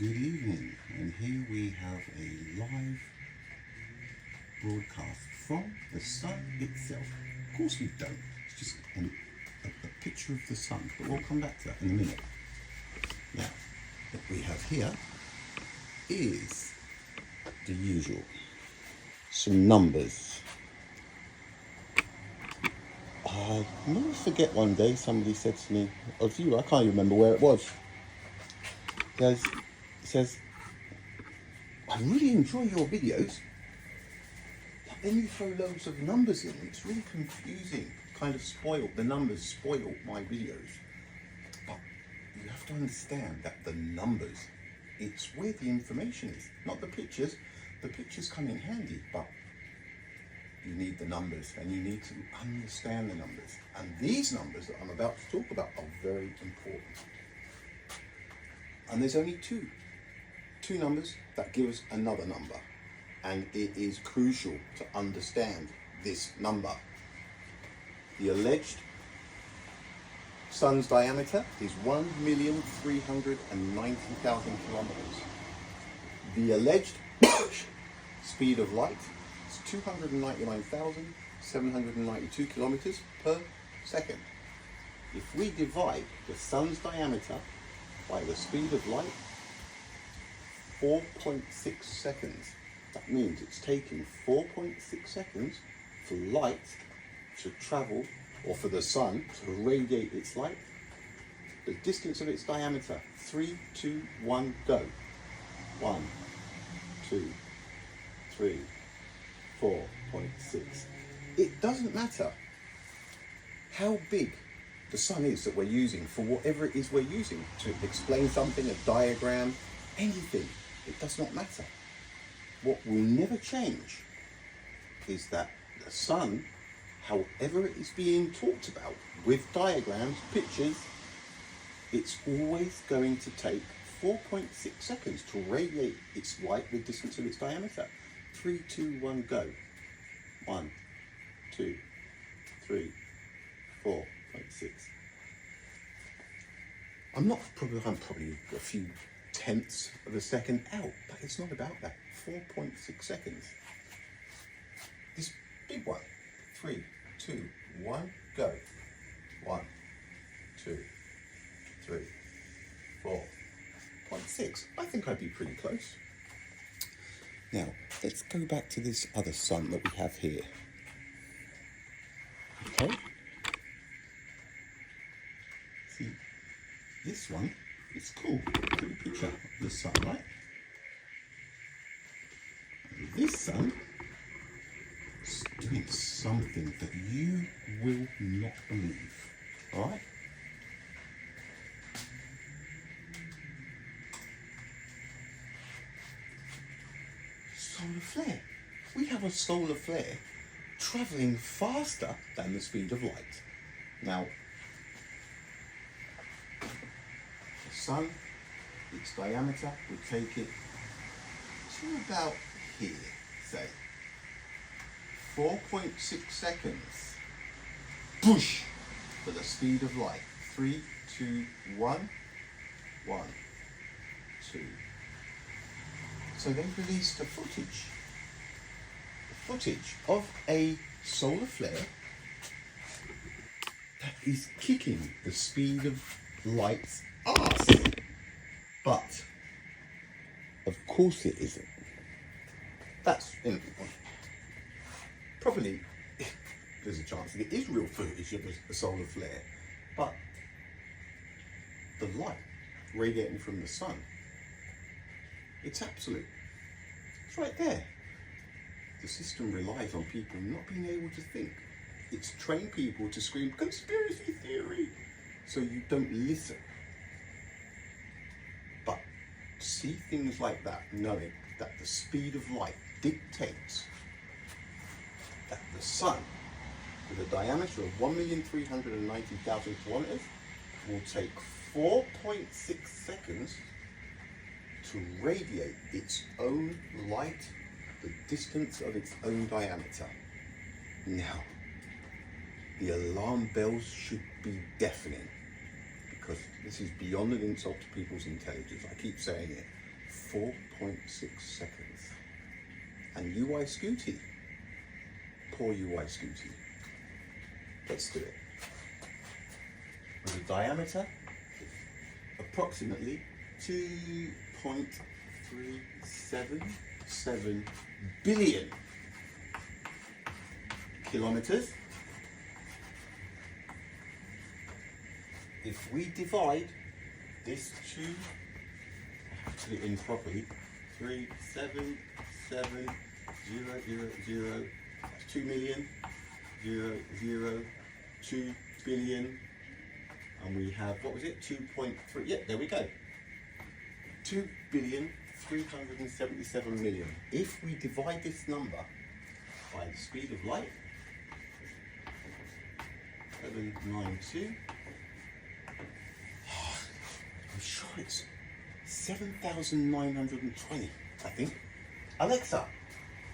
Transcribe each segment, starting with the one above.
Good evening, and here we have a live broadcast from the sun itself. Of course we don't, it's just a picture of the sun, but we'll come back to that in a minute. Now, what we have here is the usual, some numbers. I'll never forget one day somebody said to me, I can't even remember where it was. It says, I really enjoy your videos, but then you throw loads of numbers in. It's really confusing. The numbers spoil my videos. But you have to understand that the numbers, it's where the information is, not the pictures. The pictures come in handy, but you need the numbers and you need to understand the numbers. And these numbers that I'm about to talk about are very important. And there's only two numbers that give us another number. And it is crucial to understand this number. The alleged sun's diameter is 1,390,000 kilometers. The alleged speed of light is 299,792 kilometers per second. If we divide the sun's diameter by the speed of light, 4.6 seconds. That means it's taking 4.6 seconds for light to travel, or for the sun to radiate its light. The distance of its diameter, 3, 2, 1, go. 1, 2, 3, 4.6. It doesn't matter how big the sun is that we're using for whatever it is we're using to explain something, a diagram, anything. It does not matter. What will never change is that the sun, however it is being talked about, with diagrams, pictures, it's always going to take 4.6 seconds to radiate its light the distance of its diameter. 3, 2, 1, go. 1, 2, 3, 4.6. I'm probably a few tenths of a second out, but it's not about that. 4.6 seconds. This big one. 3, 2, 1, go. 1, 2, 3, 4.6. I think I'd be pretty close. Now, let's go back to this other sun that we have here. Okay? See, this one, it's cool. Pretty picture of the sun, right? And this sun is doing something that you will not believe. Alright? Solar flare. We have a solar flare travelling faster than the speed of light. Now, the sun, its diameter would take it to about here, say. 4.6 seconds. Push for the speed of light. 3, 2, 1. 1, 2. So they released the footage of a solar flare that is kicking the speed of light's ass. But, of course it isn't. That's, probably, there's a chance that it is real footage of a solar flare, but the light radiating from the sun, it's absolute. It's right there. The system relies on people not being able to think. It's trained people to scream conspiracy theory so you don't listen. But see things like that, knowing that the speed of light dictates that the sun, with a diameter of 1,390,000 kilometers, will take 4.6 seconds to radiate its own light the distance of its own diameter. Now, the alarm bells should be deafening, because this is beyond an insult to people's intelligence. I keep saying it. 4.6 seconds. And UY Scuti, poor UI Scuti. Let's do it. With a diameter approximately 2.377 billion kilometers. If we divide this to, I have to put it in properly, 377,000, that's 2 million, 2 billion, and we have, what was it, 2.3, yeah, there we go, 2,377,000,000. If we divide this number by the speed of light, 792, I'm sure it's 7,920, I think. Alexa,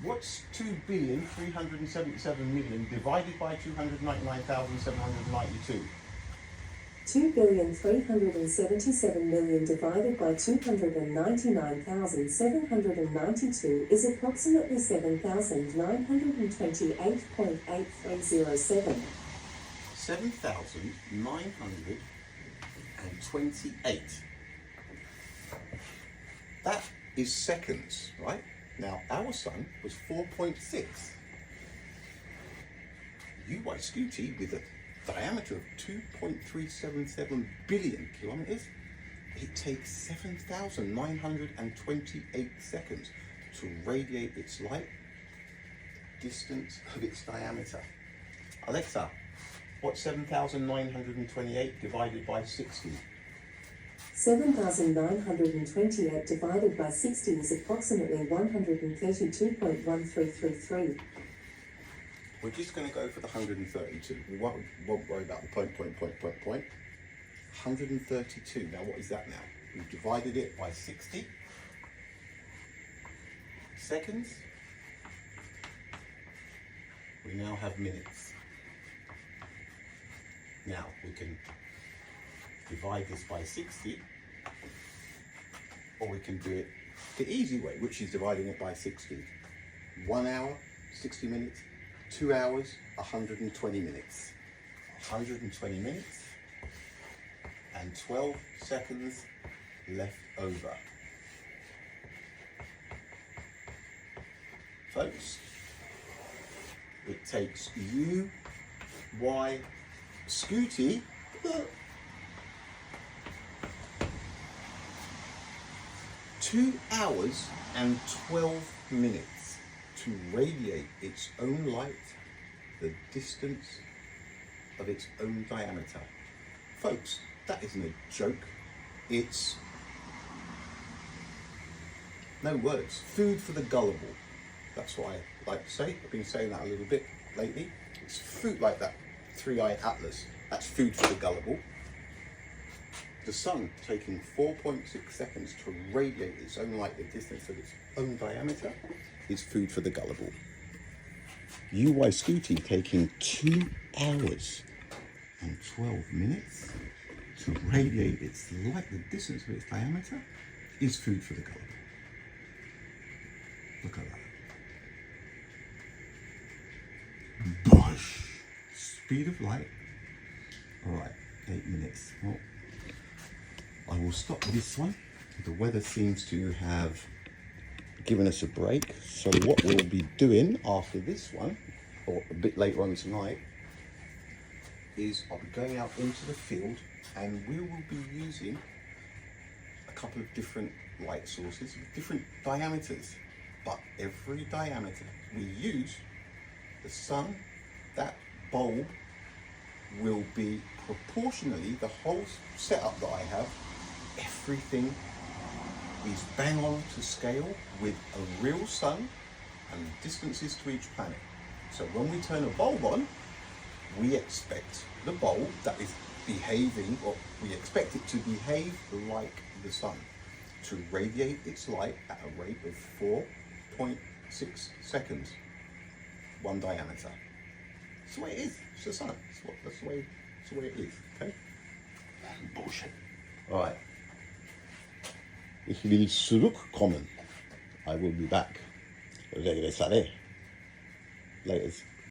what's 2,377,000,000 divided by 299,792? 2,377,000,000 divided by 299,792 is approximately 7,928.8307. 7,928. That is seconds, right? Now, our sun was 4.6. UY Scuti, with a diameter of 2.377 billion kilometers, it takes 7,928 seconds to radiate its light, distance of its diameter. Alexa, what's 7,928 divided by 60? 7,928 divided by 60 is approximately 132.1333. We're just going to go for the 132. We won't worry about the point. 132. Now, what is that now? We've divided it by 60 seconds. We now have minutes. Now, we can divide this by 60, or we can do it the easy way, which is dividing it by 60. 1 hour, 60 minutes, 2 hours, 120 minutes. 120 minutes and 12 seconds left over. Folks, it takes UY Scuti 2 hours and 12 minutes to radiate its own light the distance of its own diameter. Folks, that isn't a joke. It's, no words, food for the gullible. That's what I like to say. I've been saying that a little bit lately. It's food like that three-eyed atlas. That's food for the gullible. The sun taking 4.6 seconds to radiate its own light the distance of its own diameter is food for the gullible. UY Scuti taking 2 hours and 12 minutes to radiate its light the distance of its diameter is food for the gullible. Look at that. Bosh! Speed of light. Alright, 8 minutes. Well, I will stop this one. The weather seems to have given us a break. So what we'll be doing after this one, or a bit later on tonight, is I'll be going out into the field and we will be using a couple of different light sources with different diameters. But every diameter we use, the sun, that bulb will be proportionally, the whole setup that I have, everything is bang on to scale with a real sun and distances to each planet. So when we turn a bulb on, we expect the bulb that is behaving, or we expect it to behave like the sun, to radiate its light at a rate of 4.6 seconds, one diameter. That's the way it is. It's the sun. That's the way it is. Okay. Bullshit. All right. Ich will zurückkommen. I will be back. Regresaré. Laters.